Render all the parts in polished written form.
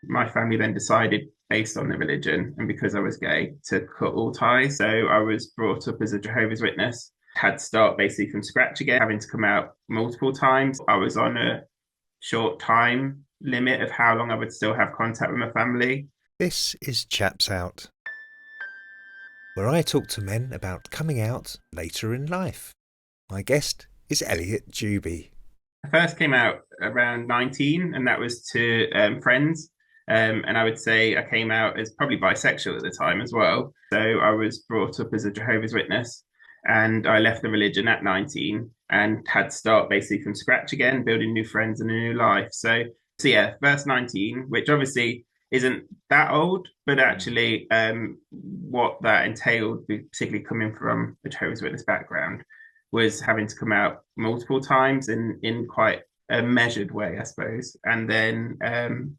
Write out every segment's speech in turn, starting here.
My family then decided, based on the religion and because I was gay, to cut all ties. So I was brought up as a Jehovah's Witness, had to start basically from scratch again, having to come out multiple times. I was on a short time limit of how long I would still have contact with my family. This is Chaps Out, where I talk to men about coming out later in life. My guest is Elliot Juby. I first came out around 19, and that was to friends. And I would say I came out as probably bisexual at the time as well. So I was brought up as a Jehovah's Witness, and I left the religion at 19 and had to start basically from scratch again, building new friends and a new life. So yeah, first 19, which obviously isn't that old, but actually what that entailed, particularly coming from a Jehovah's Witness background, was having to come out multiple times in quite a measured way, I suppose. And then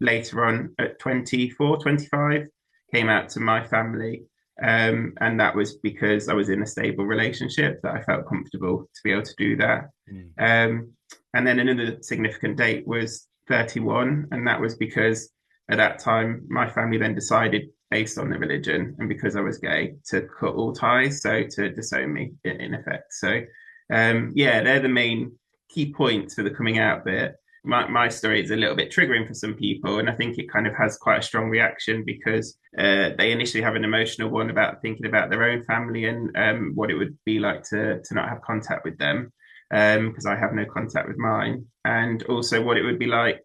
later on at 24, 25, came out to my family. And that was because I was in a stable relationship that I felt comfortable to be able to do that. And then another significant date was 31. And that was because at that time, my family then decided, based on the religion and because I was gay, to cut all ties. So to disown me in effect. So yeah, they're the main key points for the coming out bit. My story is a little bit triggering for some people, and I think it kind of has quite a strong reaction because they initially have an emotional one about thinking about their own family and what it would be like to not have contact with them, because I have no contact with mine, and also what it would be like.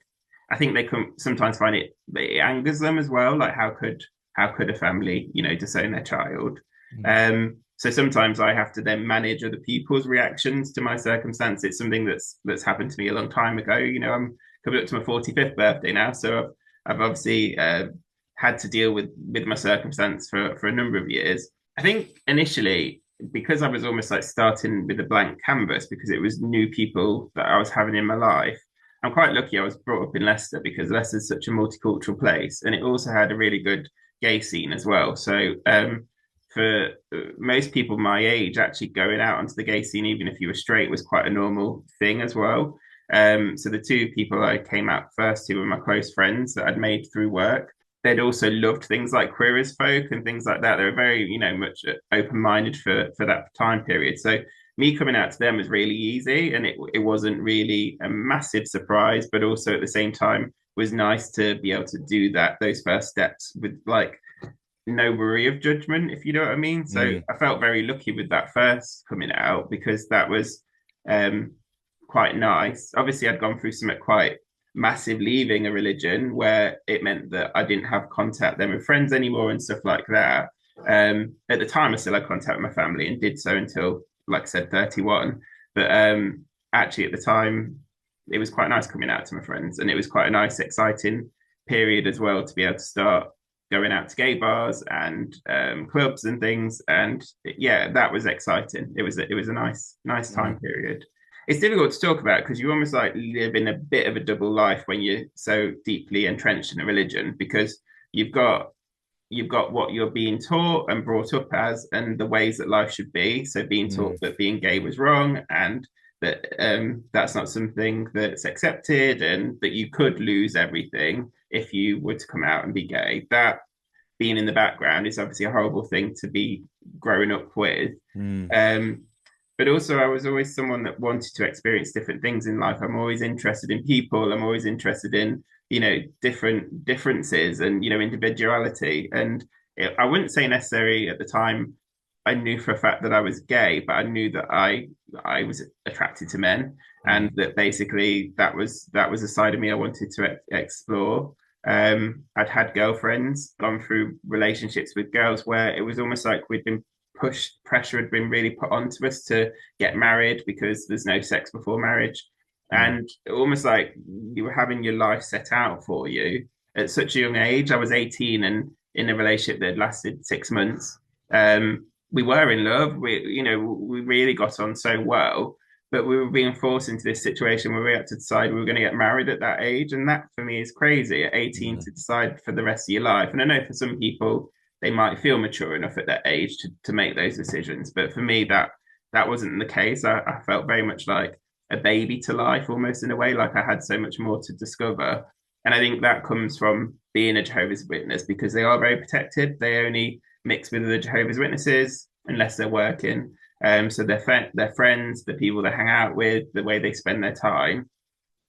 I think they can sometimes find it angers them as well, like how could a family, disown their child. So sometimes I have to then manage other people's reactions to my circumstance. It's something that's happened to me a long time ago. I'm coming up to my 45th birthday now, so I've obviously had to deal with my circumstance for a number of years. I think initially, because I was almost like starting with a blank canvas, because it was new people that I was having in my life. I'm quite lucky I was brought up in Leicester, because Leicester is such a multicultural place, and it also had a really good gay scene as well. So for most people my age, actually going out onto the gay scene, even if you were straight, was quite a normal thing as well. So the two people I came out first to were my close friends that I'd made through work. They'd also loved things like queer as folk and things like that. They were very, much open-minded for that time period. So me coming out to them was really easy, and it wasn't really a massive surprise, but also at the same time was nice to be able to do those first steps with like no worry of judgment, if you know what I mean. So I felt very lucky with that first coming out, because that was quite nice. Obviously, I'd gone through something quite massive, leaving a religion where it meant that I didn't have contact then with friends anymore and stuff like that. At the time, I still had contact with my family and did so until, like I said, 31. But actually, at the time, it was quite nice coming out to my friends, and it was quite a nice, exciting period as well to be able to start going out to gay bars and clubs and things. And yeah, that was exciting. It was a nice time period. It's difficult to talk about because you almost like live in a bit of a double life when you're so deeply entrenched in a religion, because you've got what you're being taught and brought up as, and the ways that life should be. So being taught that being gay was wrong, and that that's not something that's accepted, and that you could lose everything if you were to come out and be gay. That being in the background is obviously a horrible thing to be growing up with. But also, I was always someone that wanted to experience different things in life. I'm always interested in people. I'm always interested in, different differences and, individuality. And I wouldn't say necessarily at the time I knew for a fact that I was gay, but I knew that I was attracted to men, and that basically that was a side of me I wanted to explore. I'd had girlfriends, gone through relationships with girls where it was almost like we'd been pressure had been really put onto us to get married because there's no sex before marriage. And almost like you were having your life set out for you at such a young age. I was 18 and in a relationship that had lasted 6 months. We were in love. We really got on so well, but we were being forced into this situation where we had to decide we were going to get married at that age. And that for me is crazy at 18 to decide for the rest of your life. And I know for some people, they might feel mature enough at that age to make those decisions. But for me, that wasn't the case. I felt very much like a baby to life, almost in a way, like I had so much more to discover. And I think that comes from being a Jehovah's Witness because they are very protected. They only mix with the Jehovah's Witnesses unless they're working. So their friends, the people they hang out with, the way they spend their time,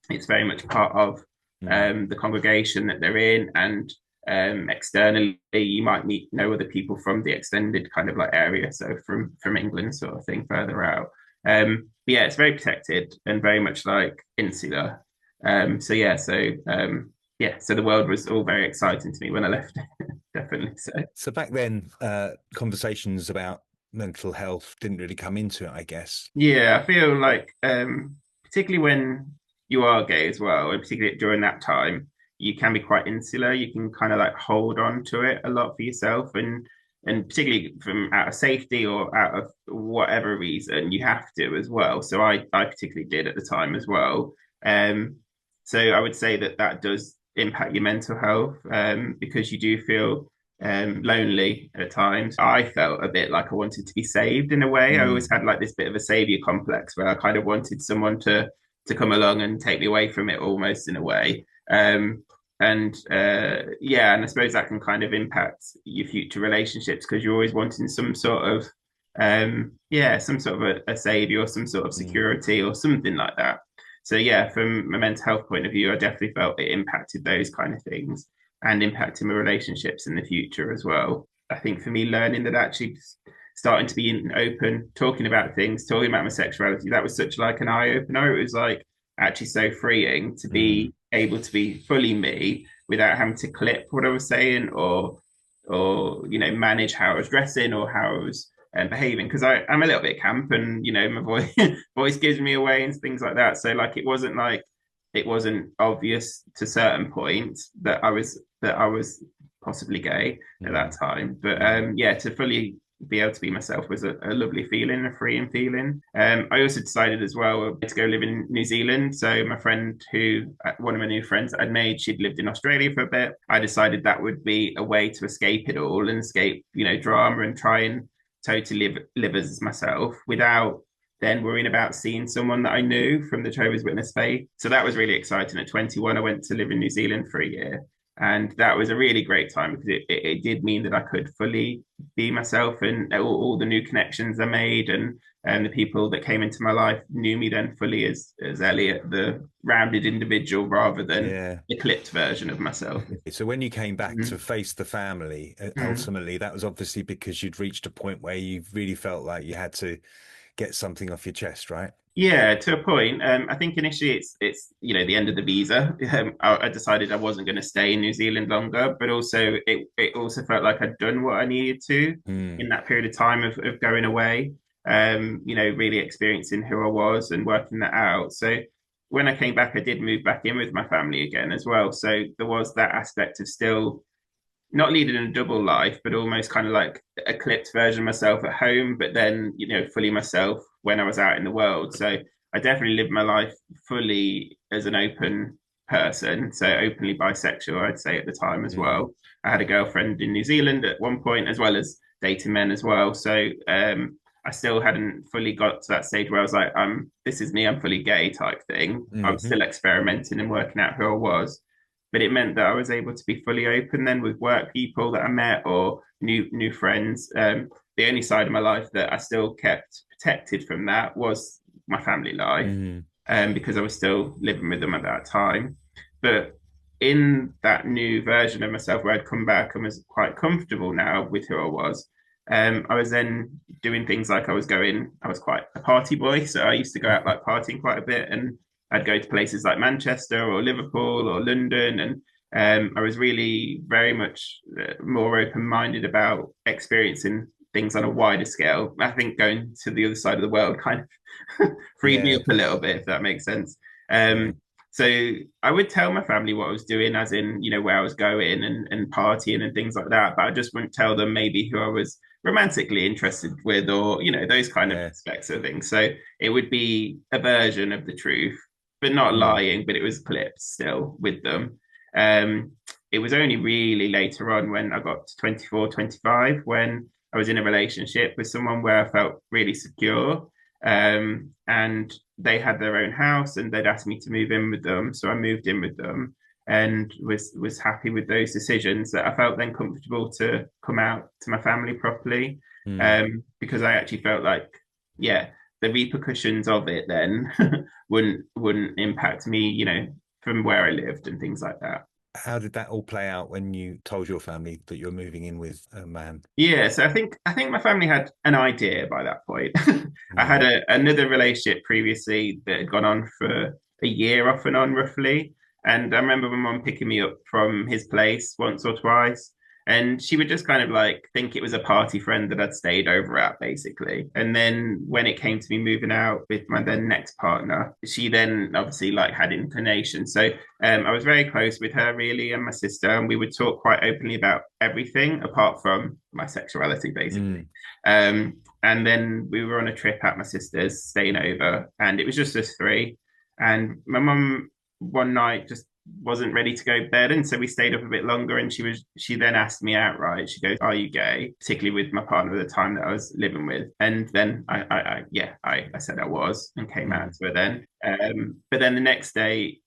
it's very much part of Mm. the congregation that they're in. And externally, you might know other people from the extended kind of like area, so from England, sort of thing, further out. But yeah, it's very protected and very much like insular. So yeah, so the world was all very exciting to me when I left, definitely. So So back then, conversations about mental health didn't really come into it, I guess. yeah, I feel like particularly when you are gay as well, and particularly during that time, you can be quite insular. You can kind of like hold on to it a lot for yourself, and particularly from out of safety or out of whatever reason, you have to as well. So I particularly did at the time as well. Um, so I would say that that does impact your mental health because you do feel lonely at times. I felt a bit like I wanted to be saved in a way. I always Mm. had like this bit of a savior complex where I kind of wanted someone to come along and take me away from it almost in a way. And yeah, and I suppose that can kind of impact your future relationships because you're always wanting some sort of yeah, some sort of a savior or some sort of Mm. security or something like that. So yeah, from a mental health point of view, I definitely felt it impacted those kind of things and impacting my relationships in the future as well. I think for me, learning that actually starting to be open, talking about things, talking about my sexuality, that was such like an eye opener. It was like actually so freeing to Mm. be able to be fully me without having to clip what I was saying or manage how I was dressing or how I was behaving because I'm a little bit camp and my voice gives me away and things like that. So like it wasn't obvious to certain points that I was possibly gay at that Mm. time. But Mm. yeah, to fully be able to be myself was a lovely feeling, a freeing feeling. I also decided as well to go live in New Zealand. So my friend one of my new friends that I'd made, she'd lived in Australia for a bit. I decided that would be a way to escape it all and escape, drama and try and totally live as myself without then worrying about seeing someone that I knew from the Jehovah's Witness faith. So that was really exciting. At 21, I went to live in New Zealand for a year. And that was a really great time because it did mean that I could fully be myself and all the new connections I made and the people that came into my life knew me then fully as Elliot, the rounded individual rather than Yeah. the clipped version of myself. So when you came back to Mm-hmm. face the family, Mm-hmm. ultimately, that was obviously because you'd reached a point where you really felt like you had to get something off your chest, right? Yeah, to a point. I think initially it's the end of the visa. I decided I wasn't going to stay in New Zealand longer, but also it also felt like I'd done what I needed to Mm. in that period of time of going away. Really experiencing who I was and working that out. So when I came back, I did move back in with my family again as well. So there was that aspect of still not leading a double life, but almost kind of like a clipped version of myself at home, but then, fully myself when I was out in the world. So I definitely lived my life fully as an open person. So openly bisexual, I'd say at the time as Mm. well. I had a girlfriend in New Zealand at one point, as well as dating men as well. So I still hadn't fully got to that stage where I was like, this is me, I'm fully gay type thing. I was Hmm. still experimenting and working out who I was, but it meant that I was able to be fully open then with work people that I met or new friends. The only side of my life that I still kept protected from that was my family life, Mm. because I was still living with them at that time. But in that new version of myself, where I'd come back and was quite comfortable now with who I was, I was then doing things like I was quite a party boy, so I used to go out like partying quite a bit, and I'd go to places like Manchester or Liverpool or London, and I was really very much more open-minded about experiencing things on a wider scale. I think going to the other side of the world kind of freed me Yeah. up a little bit, if that makes sense. Yeah. So I would tell my family what I was doing, as in, where I was going and partying and things like that. But I just wouldn't tell them maybe who I was romantically interested with or, those kind of Yeah. aspects of things. So it would be a version of the truth, but not Mm. lying, but it was clipped still with them. Um, it was only really later on when I got to 24, 25, when I was in a relationship with someone where I felt really secure. And they had their own house and they'd asked me to move in with them. So I moved in with them. and was happy with those decisions, that I felt then comfortable to come out to my family properly, Mm. because I actually felt like, yeah, the repercussions of it then wouldn't impact me, from where I lived and things like that. How did that all play out when you told your family that you're moving in with a man? Yeah, so I think my family had an idea by that point. I had Right. another relationship previously that had gone on for a year off and on roughly. And I remember my mum picking me up from his place once or twice. And she would just kind of like think it was a party friend that I'd stayed over at, basically. And then when it came to me moving out with my then next partner, she then obviously like had inclination. So I was very close with her, really, and my sister, and we would talk quite openly about everything apart from my sexuality, basically. Mm. And then we were on a trip at my sister's, staying over, and it was just us three. And my mum one night just wasn't ready to go to bed, and so we stayed up a bit longer. And she then asked me outright. She goes, "Are you gay?" Particularly with my partner at the time that I was living with. And then I said I was, and came out Mm. to her then. But then the next day,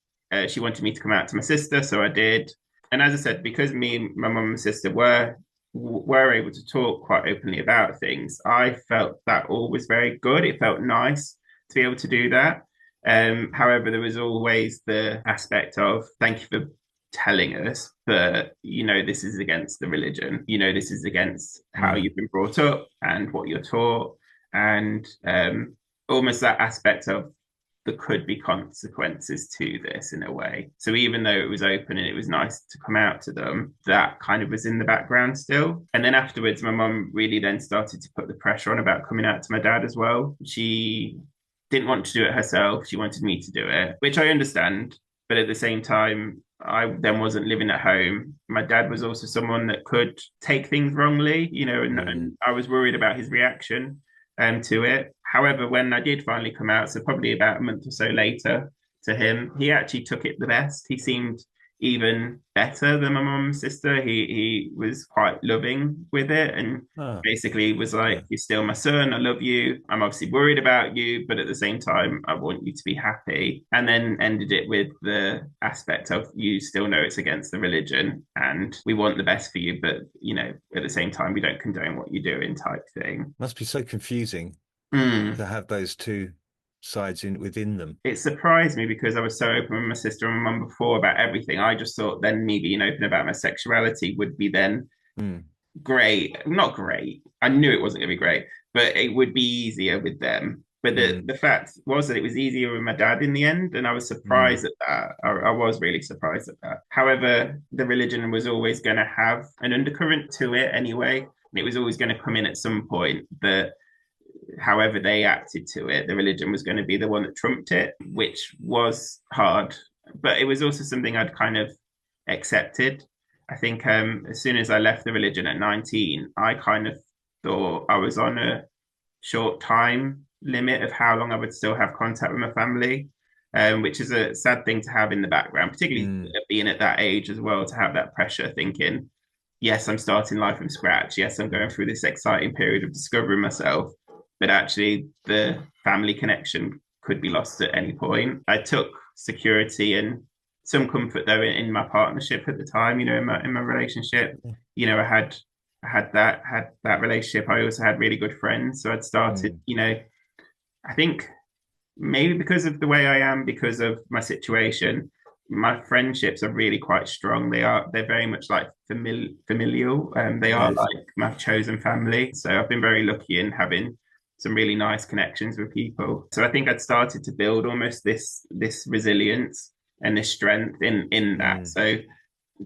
she wanted me to come out to my sister, so I did. And as I said, because me and my mum and sister were able to talk quite openly about things, I felt that all was very good. It felt nice to be able to do that. However, there was always the aspect of thank you for telling us, but this is against the religion. This is against how Mm. you've been brought up and what you're taught, and almost that aspect of there could be consequences to this in a way. So even though it was open and it was nice to come out to them, that kind of was in the background still. And then afterwards, my mum really then started to put the pressure on about coming out to my dad as well. She didn't want to do it herself. She wanted me to do it, which I understand. But at the same time, I then wasn't living at home. My dad was also someone that could take things wrongly, and Mm. I was worried about his reaction to it. However, when I did finally come out, so probably about a month or so later to him, he actually took it the best. He seemed even better than my mum's sister. He was quite loving with it, and Ah, basically was like, yeah. "You're still my son. I love you. I'm obviously worried about you, but at the same time, I want you to be happy." And then ended it with the aspect of you still know it's against the religion, and we want the best for you, but at the same time, we don't condone what you're doing, type thing. Must be so confusing Mm. to have those two sides in within them. It surprised me because I was so open with my sister and my mum before about everything. I just thought then me being open about my sexuality would be then Mm. great. Not great. I knew it wasn't going to be great, but it would be easier with them. But the, Mm. the fact was that it was easier with my dad in the end, and I was Mm. surprised at that. I was really surprised at that. However, the religion was always going to have an undercurrent to it anyway, and it was always going to come in at some point that however they acted to it, the religion was going to be the one that trumped it, which was hard. But it was also something I'd kind of accepted. I think as soon as I left the religion at 19, I kind of thought I was on a short time limit of how long I would still have contact with my family, which is a sad thing to have in the background, particularly Mm. being at that age as well, to have that pressure thinking, yes, I'm starting life from scratch. Yes, I'm going through this exciting period of discovering myself, but actually the family connection could be lost at any point. I took security and some comfort though in my partnership at the time, in my relationship. I had that relationship. I also had really good friends. So I'd started, Mm. I think maybe because of the way I am, because of my situation, my friendships are really quite strong. They're very much like familial. They are Yes. like my chosen family. So I've been very lucky in having some really nice connections with people. So I think I'd started to build almost this resilience and this strength in that. Mm. So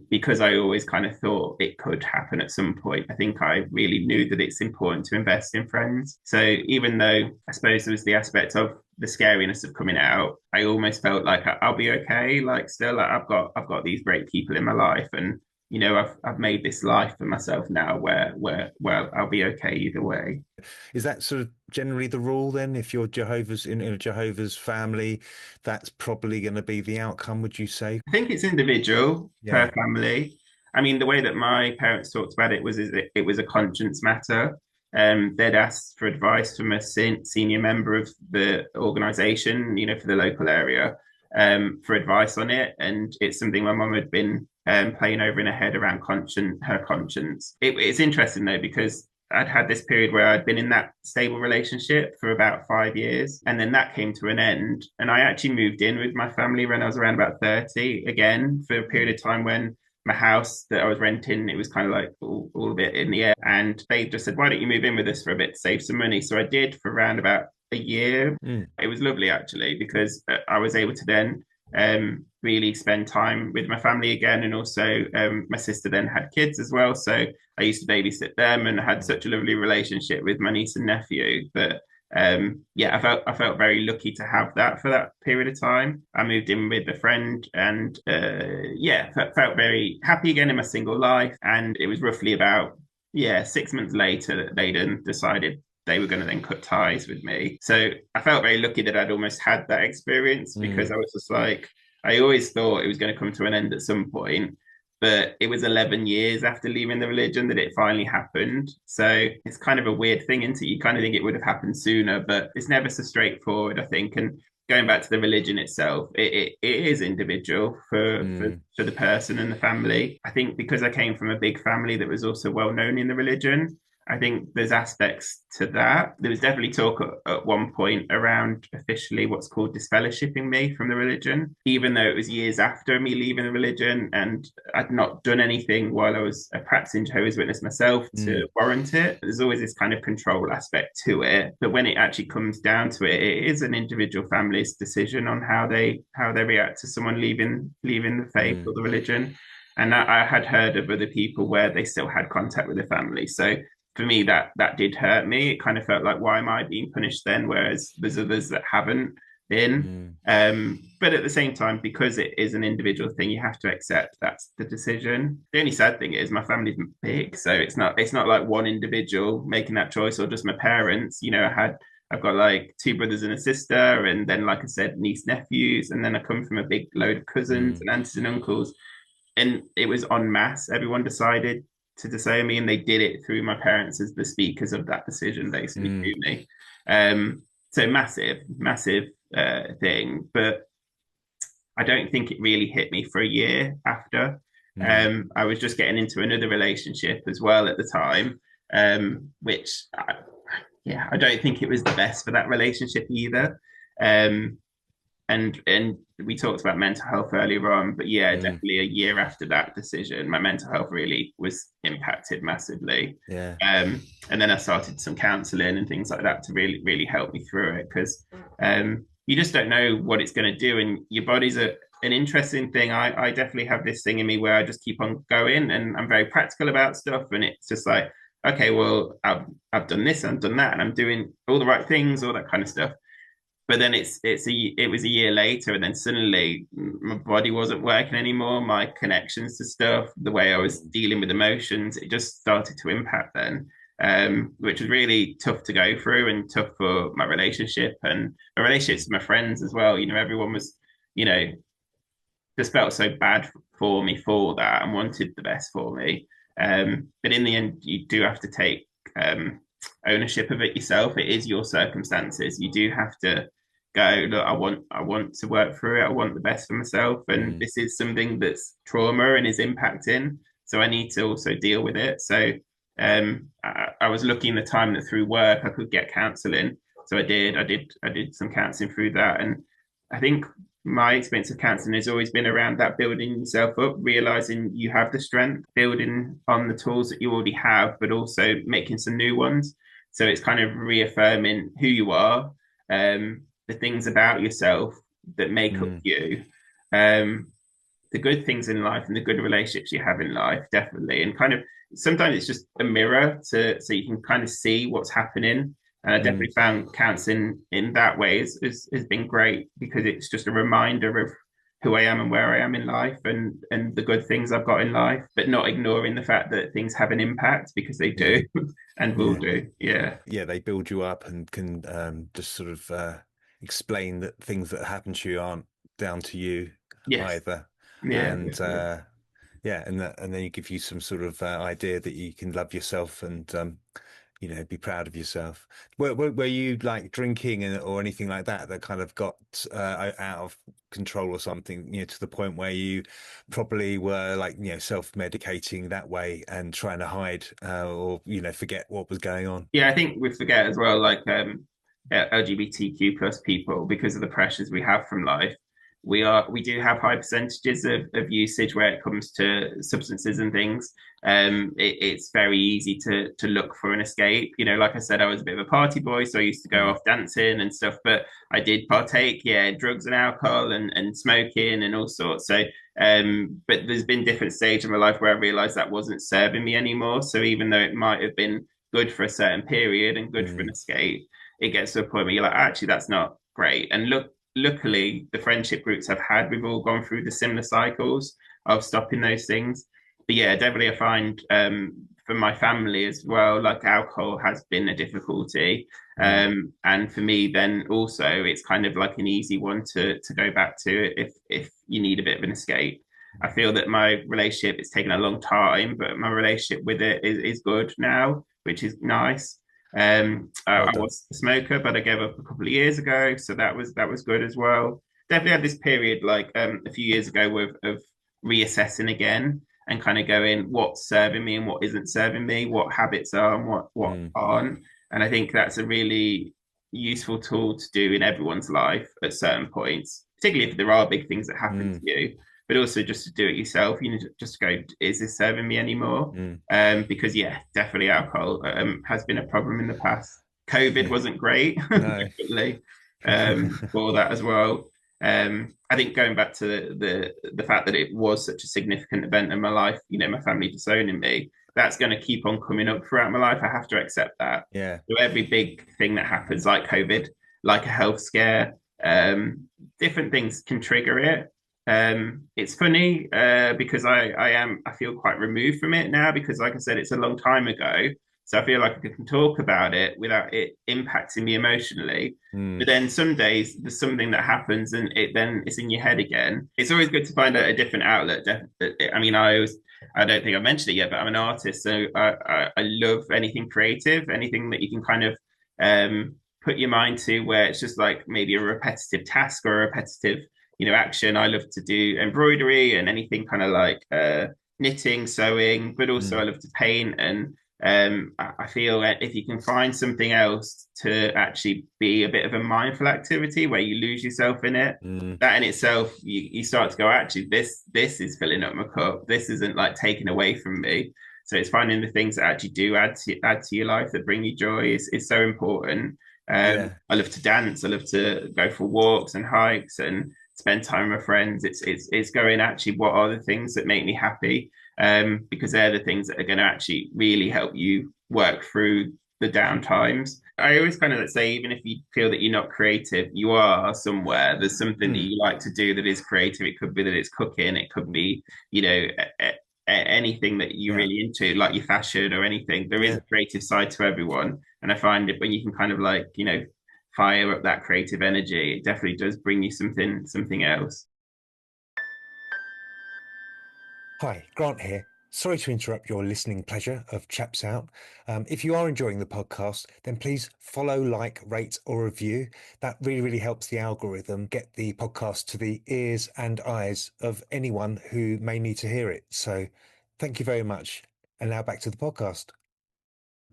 because I always kind of thought it could happen at some point, I think I really knew that it's important to invest in friends. So even though I suppose there was the aspect of the scariness of coming out, I almost felt like I'll be okay. Like still, like, I've got these great people in my life, and I've made this life for myself now where I'll be okay either way. Is that sort of generally the rule then? If you're Jehovah's in a Jehovah's family, that's probably going to be the outcome, would you say? I think it's individual per Yeah. family. I mean, the way that my parents talked about it was it was a conscience matter. They'd asked for advice from a senior member of the organisation, for the local area, for advice on it, and it's something my mum had been playing over in her head around her conscience. It's interesting though because I'd had this period where I'd been in that stable relationship for about 5 years, and then that came to an end. And I actually moved in with my family when I was around about 30 again for a period of time when my house that I was renting, it was kind of like all a bit in the air. And they just said, why don't you move in with us for a bit to save some money? So I did for around about a year. Mm. It was lovely actually because I was able to then really spend time with my family again. And also, my sister then had kids as well. So I used to babysit them and I had such a lovely relationship with my niece and nephew. But yeah, I felt very lucky to have that for that period of time. I moved in with a friend and yeah, felt very happy again in my single life. And it was roughly about 6 months later that they then decided they were going to then cut ties with me. So I felt very lucky that I'd almost had that experience because I was just like, I always thought it was going to come to an end at some point. But it was 11 years after leaving the religion that it finally happened. So it's kind of a weird thing, isn't it? You kind of think it would have happened sooner, but it's never so straightforward, I think. And going back to the religion itself, it is individual for the person and the family. I think because I came from a big family that was also well known in the religion, I think there's aspects to that. There was definitely talk at one point around officially what's called disfellowshipping me from the religion, even though it was years after me leaving the religion and I'd not done anything while I was a practicing Jehovah's Witness myself to warrant it. There's always this kind of control aspect to it. But when it actually comes down to it, it is an individual family's decision on how they react to someone leaving the faith or the religion. And I had heard of other people where they still had contact with the family. So for me, that did hurt me. It kind of felt like, why am I being punished then? Whereas there's others that haven't been. But at the same time, because it is an individual thing, you have to accept that's the decision. The only sad thing is my family's big, so it's not like one individual making that choice or just my parents. I've got like two brothers and a sister, and then like I said, niece nephews, and then I come from a big load of cousins and aunts and uncles, and it was en masse. Everyone decided to disown me, and they did it through my parents as the speakers of that decision, basically to me. So massive thing, but I don't think it really hit me for a year after. I was just getting into another relationship as well at the time, which I don't think it was the best for that relationship either. And we talked about mental health earlier on, but definitely a year after that decision, my mental health really was impacted massively. And then I started some counselling and things like that to really help me through it because you just don't know what it's going to do, and your body's an interesting thing. I definitely have this thing in me where I just keep on going, and I'm very practical about stuff, and it's just like, okay, well, I've done this, I've done that, and I'm doing all the right things, all that kind of stuff. But then it was a year later, and then suddenly my body wasn't working anymore. My connections to stuff, the way I was dealing with emotions, it just started to impact then, which was really tough to go through and tough for my relationship and my relationships with my friends as well. Everyone was, just felt so bad for me for that and wanted the best for me. But in the end, you do have to take ownership of it yourself. It is your circumstances. You do have to go, look, I want to work through it. I want the best for myself, and this is something that's trauma and is impacting. So I need to also deal with it. So I was lucky in the time that through work I could get counselling. So I did some counselling through that, and I think my experience of counselling has always been around that building yourself up, realizing you have the strength, building on the tools that you already have, but also making some new ones. So it's kind of reaffirming who you are, the things about yourself that make up you, the good things in life and the good relationships you have in life, definitely. And kind of sometimes it's just a mirror so you can kind of see what's happening. And I definitely found counselling in that way has been great because it's just a reminder of who I am and where I am in life and the good things I've got in life, but not ignoring the fact that things have an impact because they do and will do. Yeah. Yeah, they build you up and can just sort of explain that things that happen to you aren't down to you either. Yeah. And and then you give you some sort of idea that you can love yourself and be proud of yourself. Were you like drinking or anything like that that kind of got out of control or something, to the point where you probably were like, self-medicating that way and trying to hide or, forget what was going on? Yeah, I think we forget as well, like LGBTQ plus people, because of the pressures we have from life. We do have high percentages of usage where it comes to substances and things. It's very easy to look for an escape. Like I said, I was a bit of a party boy, so I used to go Mm, off dancing and stuff, but I did partake, yeah, drugs and alcohol and smoking and all sorts. So but there's been different stages of my life where I realized that wasn't serving me anymore. So even though it might have been good for a certain period and good for an mm, escape, it gets to a point where you're like, actually, that's not great. And luckily, the friendship groups I've had, we've all gone through the similar cycles of stopping those things. But yeah, definitely, I find for my family as well, like alcohol has been a difficulty. mm, And for me, then also, it's kind of like an easy one to go back to if you need a bit of an escape. I feel that my relationship, it's taken a long time, but my relationship with it is good now, which is nice. well I done. was a smoker, but I gave up a couple of years ago, so that was good as well. Definitely had this period like a few years ago of reassessing again and kind of going what's serving me and what isn't serving me, what habits are and what Mm, aren't. And I think that's a really useful tool to do in everyone's life at certain points, particularly if there are big things that happen to mm, you, but also just to do it yourself. Just go, is this serving me anymore? mm. Because yeah, definitely alcohol has been a problem in the past. COVID Yeah. wasn't great, No. definitely, for that as well. I think going back to the fact that it was such a significant event in my life, my family disowning me, that's going to keep on coming up throughout my life. I have to accept that. Yeah. So every big thing that happens, like COVID, like a health scare, different things can trigger it. It's funny I feel quite removed from it now because, like I said, it's a long time ago. So I feel like I can talk about it without it impacting me emotionally. Mm, But then some days there's something that happens and it's in your head again. It's always good to find a different outlet. I mean, I don't think I mentioned it yet, but I'm an artist, so I love anything creative, anything that you can kind of put your mind to, where it's just like maybe a repetitive task or a repetitive action. I love to do embroidery and anything kind of like knitting, sewing, but also I mm, love to paint. And I feel that if you can find something else to actually be a bit of a mindful activity where you lose yourself in it, mm. that in itself, you start to go, actually, this is filling up my cup. This isn't like taken away from me. So it's finding the things that actually do add to your life that bring you joy is so important. Yeah. I love to dance. I love to go for walks and hikes and spend time with friends. It's going, actually, what are the things that make me happy? Because they're the things that are going to actually really help you work through the down times. I always kind of say, even if you feel that you're not creative, you are somewhere. There's something that Mm, you like to do that is creative. It could be that it's cooking. It could be, anything that you're yeah. really into, like your fashion or anything. There is Yeah. a creative side to everyone. And I find it when you can kind of like, fire up that creative energy, it definitely does bring you something else. Hi, Grant here. Sorry to interrupt your listening pleasure of Chaps Out. If you are enjoying the podcast, then please follow, like, rate, or review. That really, really helps the algorithm get the podcast to the ears and eyes of anyone who may need to hear it. So thank you very much. And now back to the podcast.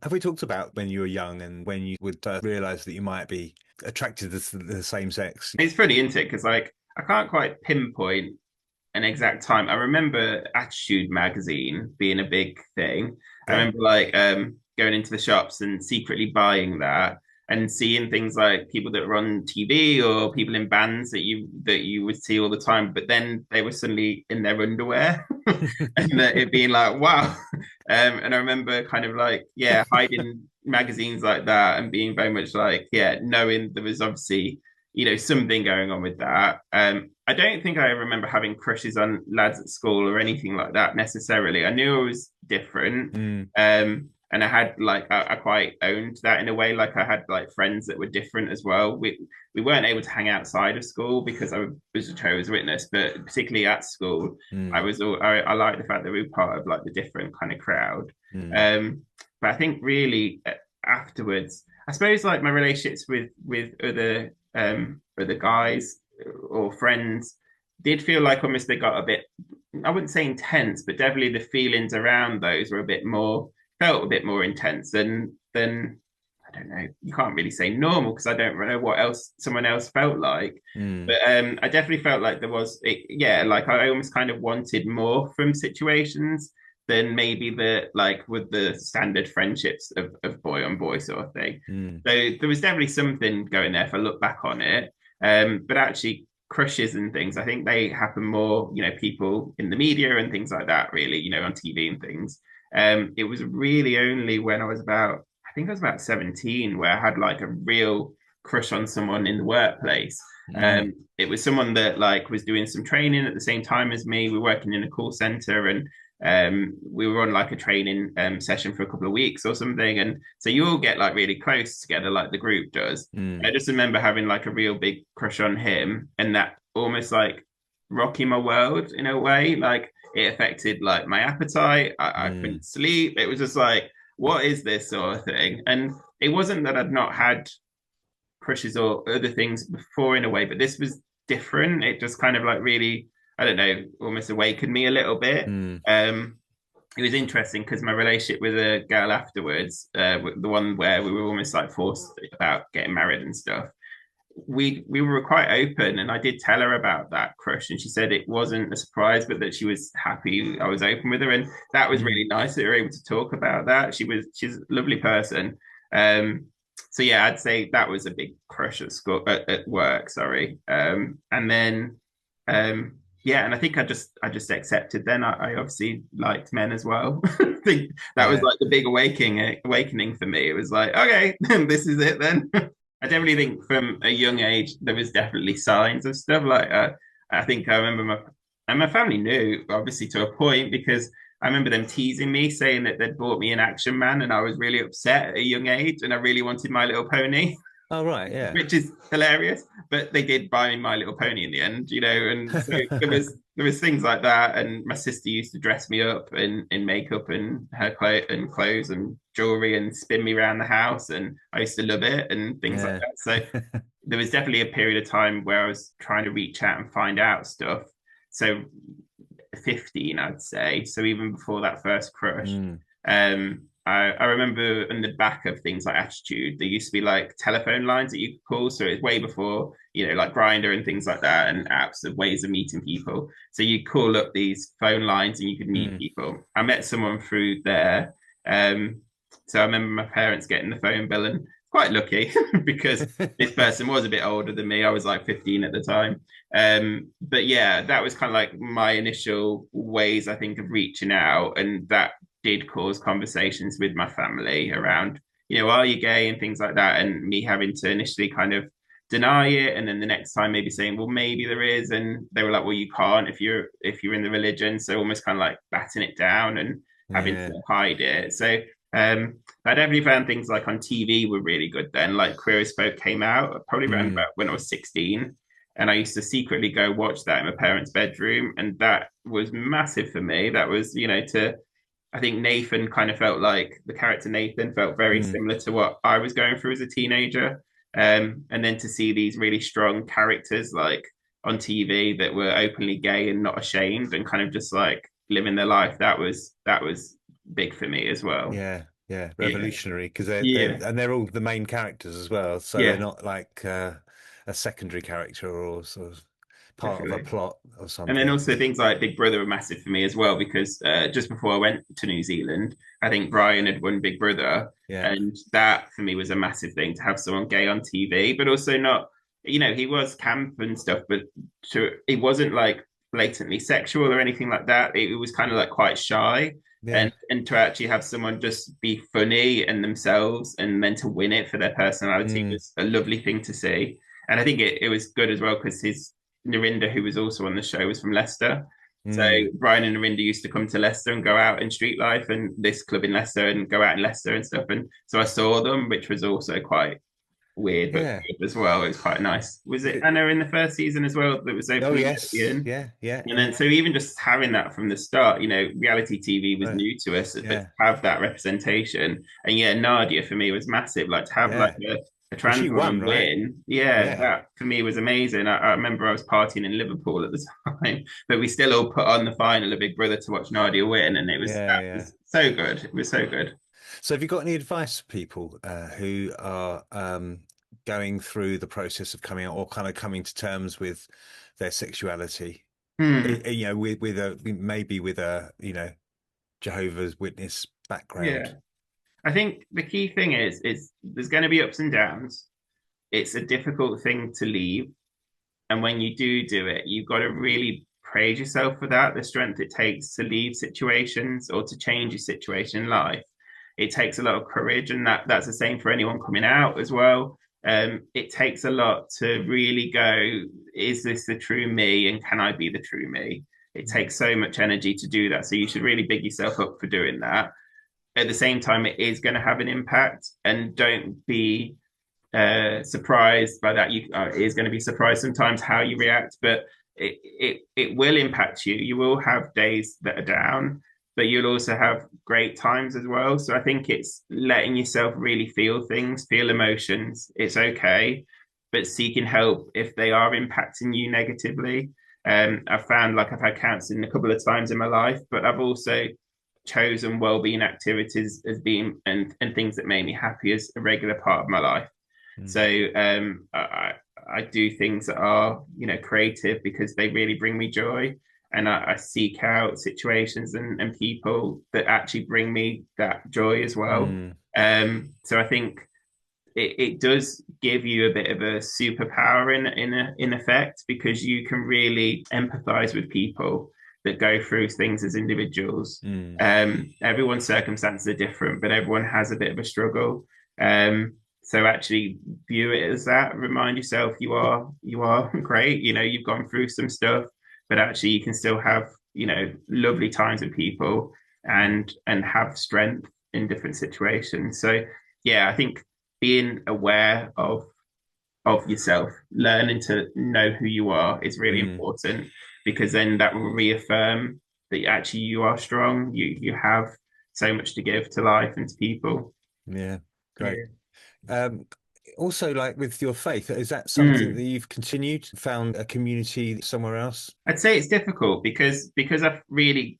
Have we talked about when you were young and when you would realize that you might be attracted to the same sex? It's funny, isn't it? Because like I can't quite pinpoint an exact time. I remember Attitude magazine being a big thing. I Yeah. remember like going into the shops and secretly buying that and seeing things like people that were on TV or people in bands that you would see all the time, but then they were suddenly in their underwear and it being like, wow. And I remember kind of like, yeah, hiding magazines like that and being very much like, yeah, knowing there was obviously, something going on with that. I don't think I remember having crushes on lads at school or anything like that necessarily. I knew I was different. Mm, And I had like I quite owned that in a way. Like I had like friends that were different as well. We weren't able to hang outside of school because I was a Jehovah's Witness, but particularly at school, mm, I like the fact that we were part of like the different kind of crowd. mm, Um, but I think really afterwards, I suppose like my relationships with other guys or friends did feel like almost they got a bit, I wouldn't say intense, but definitely the feelings around those were a bit more, felt a bit more intense than I don't know. You can't really say normal because I don't know what else someone else felt like. Mm. But I definitely felt like there was, yeah, like I almost kind of wanted more from situations than maybe the like with the standard friendships of boy on boy sort of thing. Mm. So there was definitely something going there if I look back on it. But actually, crushes and things, I think they happen more, people in the media and things like that, really, on TV and things. It was really only when I think I was about 17 where I had like a real crush on someone in the workplace. Mm. It was someone that like was doing some training at the same time as me. We were working in a call center and we were on like a training session for a couple of weeks or something. And so you all get like really close together, like the group does. Mm. I just remember having like a real big crush on him, and that almost like rocking my world in a way. Like it affected like my appetite. I Mm. couldn't sleep. It was just like, what is this sort of thing? And it wasn't that I'd not had crushes or other things before in a way, but this was different. It just kind of like really, I don't know, almost awakened me a little bit. Mm. It was interesting because my relationship with a girl afterwards, the one where we were almost like forced about getting married and stuff, we were quite open, and I did tell her about that crush, and she said it wasn't a surprise, but that she was happy I was open with her, and that was Mm. really nice that we were able to talk about that. She's a lovely person. So yeah, I'd say that was a big crush at school, at work, sorry. And then yeah, and I think I just accepted then. I obviously liked men as well. I think that was Yeah. like the big awakening for me. It was like, okay, this is it then. I definitely think from a young age there was definitely signs of stuff like I think I remember my family knew obviously to a point because I remember them teasing me saying that they'd bought me an Action Man and I was really upset at a young age and I really wanted My Little Pony, Oh, right. Yeah. which is hilarious. But they did buy me My Little Pony in the end, and so there was things like that. And my sister used to dress me up in makeup and her clothes and jewelry and spin me around the house, and I used to love it and things like Yeah. that. So there was definitely a period of time where I was trying to reach out and find out stuff. So 15, I'd say. So even before that first crush, Mm. I remember in the back of things like Attitude, there used to be like telephone lines that you could call. So it's way before, like Grinder and things like that and apps of ways of meeting people. So you call up these phone lines and you could meet Mm. people. I met someone through there. So I remember my parents getting the phone bill and quite lucky because this person was a bit older than me. I was like 15 at the time. But yeah, that was kind of like my initial ways, I think, of reaching out. And that did cause conversations with my family around, are you gay and things like that. And me having to initially kind of deny it. And then the next time maybe saying, well, maybe there is. And they were like, well, you can't if you're in the religion. So almost kind of like batting it down and having Yeah. to hide it. So I definitely found things like on TV were really good then. Like Queer as Folk came out probably around Mm. about when I was 16. And I used to secretly go watch that in my parents' bedroom. And that was massive for me. That was, I think Nathan kind of felt like the character Nathan felt very Mm. similar to what I was going through as a teenager. And then to see these really strong characters like on TV that were openly gay and not ashamed and kind of just like living their life, that was big for me as well. Yeah. Yeah. Yeah. Revolutionary because Yeah. they're all the main characters as well. So they're Yeah. not like a secondary character or sort of part of a Definitely. plot or And then something. also things like Big Brother were massive for me as well because just before I went to New Zealand, I think Brian had won Big Brother, Yeah. and that for me was a massive thing to have someone gay on TV, but also not, he was camp and stuff, but it wasn't like blatantly sexual or anything like that. It was kind of like quite shy, Yeah. and to actually have someone just be funny and themselves, and then to win it for their personality Mm. was a lovely thing to see. And I think it was good as well because his Narinda, who was also on the show, was from Leicester. So Mm. Brian and Narinda used to come to Leicester and go out in street life and this club in Leicester and go out in Leicester and stuff. And so I saw them, which was also quite weird but Yeah. good as well. It was quite nice. Was it It- Anna in the first season as well that was oh openly yes. lesbian? Yeah. Yeah. And Yeah. then, so even just having that from the start, reality TV was Right. new to us, but to Yeah. have that representation, and yeah, Nadia for me was massive. Like to have like Yeah. a Well, trans she won, woman right? win, yeah, Yeah. that for me was amazing. I remember I was partying in Liverpool at the time, but we still all put on the final of Big Brother to watch Nadia win, and Yeah. that Yeah. was so good. It was so good. So, have you got any advice for people who are going through the process of coming out or kind of coming to terms with their sexuality? Hmm. With a maybe with a Jehovah's Witness background. Yeah, I think the key thing is there's going to be ups and downs. It's a difficult thing to leave. And when you do it, you've got to really praise yourself for that, the strength it takes to leave situations or to change your situation in life. It takes a lot of courage, and that's the same for anyone coming out as well. It takes a lot to really go, is this the true me, and can I be the true me? It takes so much energy to do that. So you should really big yourself up for doing that. At the same time, it is going to have an impact, and don't be surprised by that. You is going to be surprised sometimes how you react, but it will impact you. You will have days that are down, but you'll also have great times as well. So I think it's letting yourself really feel things, feel emotions. It's okay, but seeking help if they are impacting you negatively. I've found like I've had counseling a couple of times in my life, but I've also chosen well-being activities as being and things that make me happy as a regular part of my life. Mm. So I do things that are creative because they really bring me joy, and I seek out situations and people that actually bring me that joy as well. Mm. So I think it does give you a bit of a superpower in effect, because you can really empathize with people that go through things as individuals. Mm. Everyone's circumstances are different, but everyone has a bit of a struggle. So actually view it as that. Remind yourself you are great. You've gone through some stuff, but actually you can still have lovely times with people and have strength in different situations. So yeah, I think being aware of yourself, learning to know who you are is really Mm. important, because then that will reaffirm that actually you are strong. You have so much to give to life and to people. Yeah, great. Yeah. Um, Also, like with your faith, is that something that Mm. you've continued, found a community somewhere else? I'd say it's difficult because I really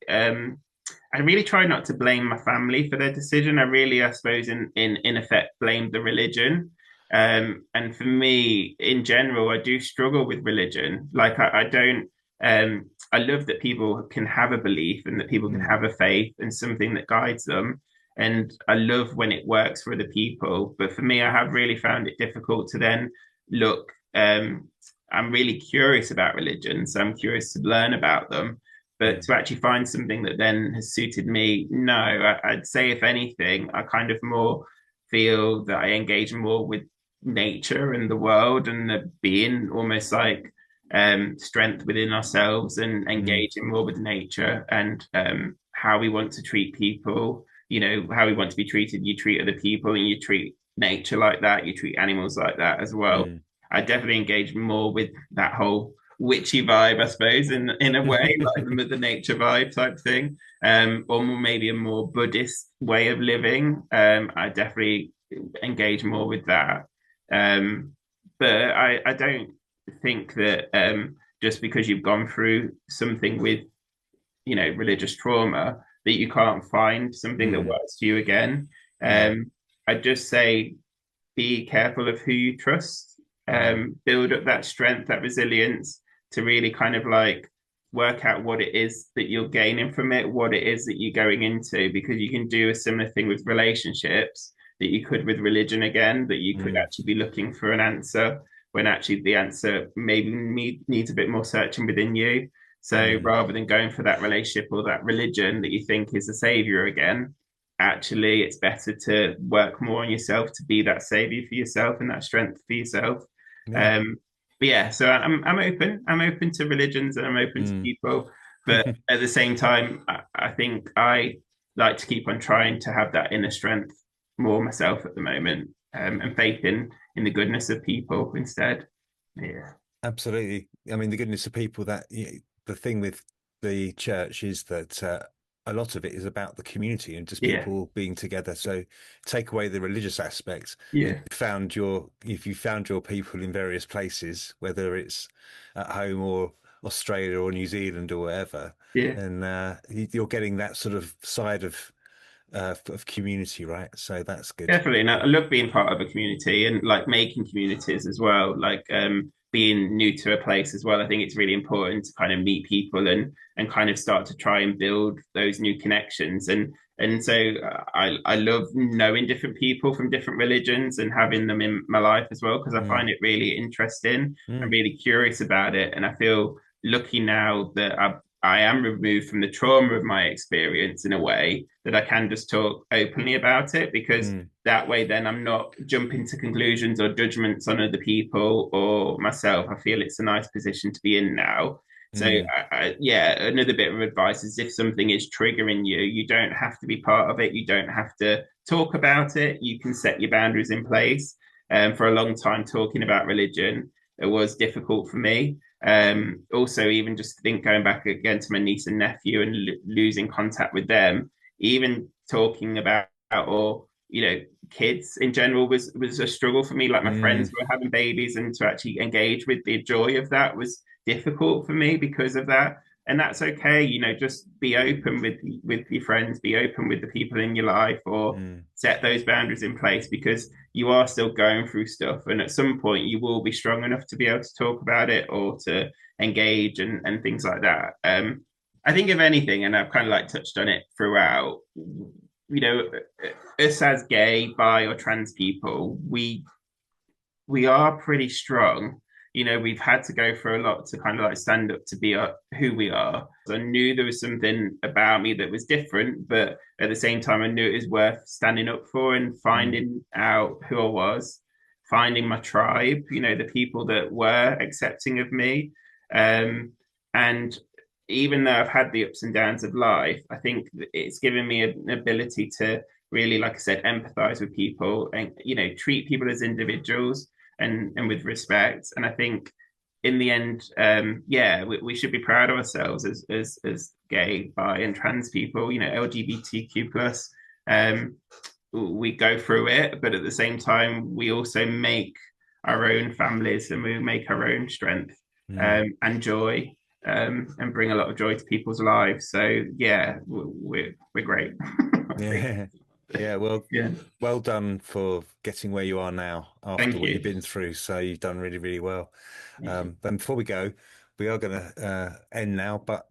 try not to blame my family for their decision. I really, I suppose, in effect, blame the religion. And for me, in general, I do struggle with religion. Like I don't. I love that people can have a belief and that people can Mm. have a faith and something that guides them. And I love when it works for other people. But for me, I have really found it difficult to then look. I'm really curious about religions. So I'm curious to learn about them. But Mm. to actually find something that then has suited me, no, I'd say if anything, I kind of more feel that I engage more with nature and the world and the being, almost like strength within ourselves, and Mm. engaging more with nature and how we want to treat people, how we want to be treated. You treat other people and you treat nature like that, you treat animals like that as well. Mm. I definitely engage more with that whole witchy vibe, I suppose, in a way, like the Mother Nature vibe type thing, or maybe a more Buddhist way of living. I definitely engage more with that. Um, but I don't think that just because you've gone through something with religious trauma that you can't find something that Mm. works for you again. Mm. I'd just say be careful of who you trust. Mm. Build up that strength, that resilience to really kind of like work out what it is that you're gaining from it, what it is that you're going into, because you can do a similar thing with relationships that you could with religion again, that you could Mm. actually be looking for an answer when actually the answer maybe needs a bit more searching within you. So Mm. rather than going for that relationship or that religion that you think is the savior again, actually it's better to work more on yourself to be that savior for yourself and that strength for yourself. Yeah. um but yeah, so I'm open to religions and I'm open to Mm. people, but at the same time I think I like to keep on trying to have that inner strength more myself at the moment, and faith in in the goodness of people instead. Yeah, Absolutely. I mean, the goodness of people the thing with the church is that a lot of it is about the community and just yeah, people being together. So take away the religious aspects. yeah, If you found your people in various places, whether it's at home or Australia or New Zealand or wherever, yeah. then you're getting that sort of side of community, right? So that's good. Definitely, and I love being part of a community and like making communities as well. Like being new to a place as well. I think it's really important to kind of meet people and kind of start to try and build those new connections. And so I love knowing different people from different religions and having them in my life as well because I Mm, find it really interesting. I'm mm, really curious about it, and I feel lucky now that I am removed from the trauma of my experience in a way that I can just talk openly about it because mm, that way then I'm not jumping to conclusions or judgments on other people or myself. I feel it's a nice position to be in now. So mm, yeah, another bit of advice is if something is triggering you, you don't have to be part of it. You don't have to talk about it. You can set your boundaries in place. For a long time, talking about religion, it was difficult for me. Also, even just think going back again to my niece and nephew and losing contact with them, even talking about or kids in general was a struggle for me. Like my friends mm, were having babies, and to actually engage with the joy of that was difficult for me because of that. And that's okay, just be open with your friends, be open with the people in your life, or mm. set those boundaries in place because you are still going through stuff, and at some point you will be strong enough to be able to talk about it or to engage and things like that. I think if anything, and I've kind of like touched on it throughout, you know, us as gay, bi, or trans people, we are pretty strong. We've had to go through a lot to kind of like stand up to be who we are. So I knew there was something about me that was different, but at the same time, I knew it was worth standing up for and Mm, finding out who I was, finding my tribe, the people that were accepting of me. And even though I've had the ups and downs of life, I think it's given me an ability to really, like I said, empathize with people and, treat people as individuals and with respect. And I think in the end, yeah, we should be proud of ourselves as gay, bi, and trans people. LGBTQ plus. We go through it, but at the same time, we also make our own families and we make our own strength mm. and joy. And bring a lot of joy to people's lives. So yeah, we're great. I think. Yeah. Yeah. Well, Yeah. well done for getting where you are now after Thank what you've you. been through. So you've done really, really well. Thank you. Then before we go, we are going to end now, but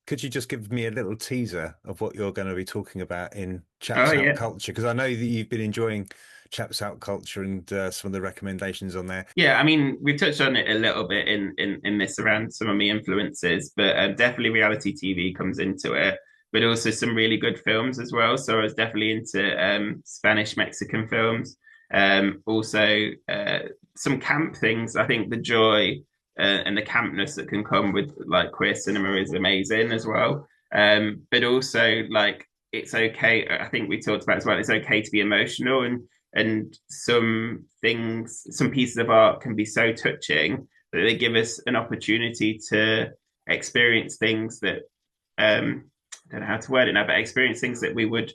could you just give me a little teaser of what you're going to be talking about in Oh Chaps Out yeah. Culture? Because I know that you've been enjoying Chaps Out Culture and some of the recommendations on there. Yeah, I mean, we've touched on it a little bit in this around some of my influences, but definitely reality TV comes into it, but also some really good films as well. So I was definitely into Spanish Mexican films, also some camp things. I think the joy and the campness that can come with like queer cinema is amazing as well. But also like it's okay. I think we talked about as well. It's okay to be emotional and some pieces of art can be so touching that they give us an opportunity to experience things that I don't know how to word it now, but experience things that we would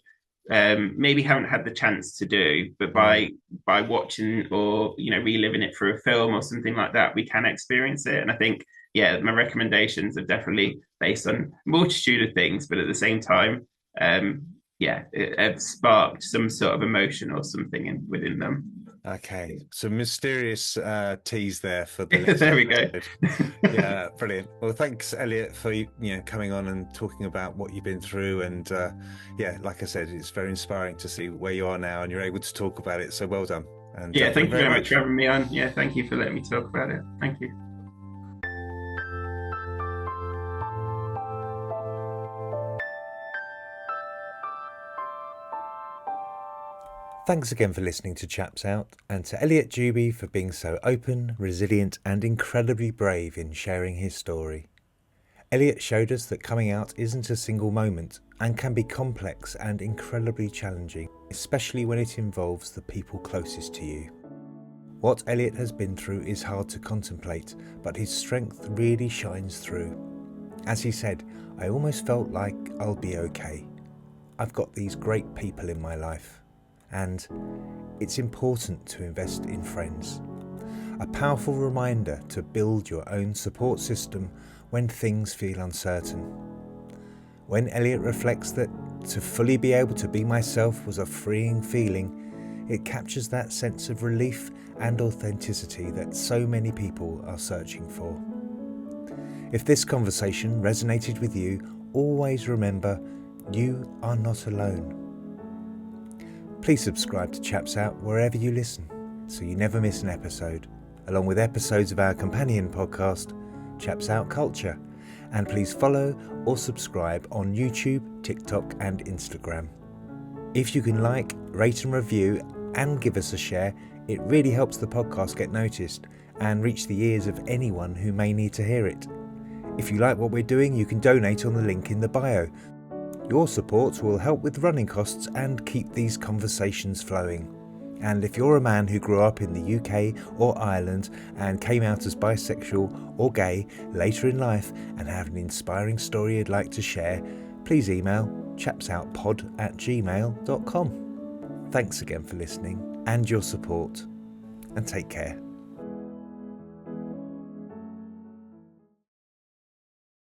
maybe haven't had the chance to do, but Mm. by watching or reliving it through a film or something like that, we can experience it. And I think yeah, my recommendations are definitely based on a multitude of things, but at the same time, um, yeah, it sparked some sort of emotion or something within them. Okay, some mysterious tease there for the next There we go. episode. Yeah, brilliant. Well, thanks, Elliot, for coming on and talking about what you've been through. And yeah, like I said, it's very inspiring to see where you are now, and you're able to talk about it. So well done, and Yeah, thank thank you you very very much for much. having me on. Yeah, thank you for letting me talk about it. Thank you. Thanks again for listening to Chaps Out, and to Elliot Juby for being so open, resilient, and incredibly brave in sharing his story. Elliot showed us that coming out isn't a single moment and can be complex and incredibly challenging, especially when it involves the people closest to you. What Elliot has been through is hard to contemplate, but his strength really shines through. As he said, I almost felt like I'll be okay. I've got these great people in my life, and it's important to invest in friends. A powerful reminder to build your own support system when things feel uncertain. When Elliot reflects that to fully be able to be myself was a freeing feeling, it captures that sense of relief and authenticity that so many people are searching for. If this conversation resonated with you, always remember you are not alone. Please subscribe to Chaps Out wherever you listen so you never miss an episode, along with episodes of our companion podcast, Chaps Out Culture, and please follow or subscribe on YouTube, TikTok and Instagram. If you can like, rate and review and give us a share, it really helps the podcast get noticed and reach the ears of anyone who may need to hear it. If you like what we're doing, you can donate on the link in the bio. Your support will help with running costs and keep these conversations flowing. And if you're a man who grew up in the UK or Ireland and came out as bisexual or gay later in life and have an inspiring story you'd like to share, please email chapsoutpod@gmail.com. Thanks again for listening and your support, and take care.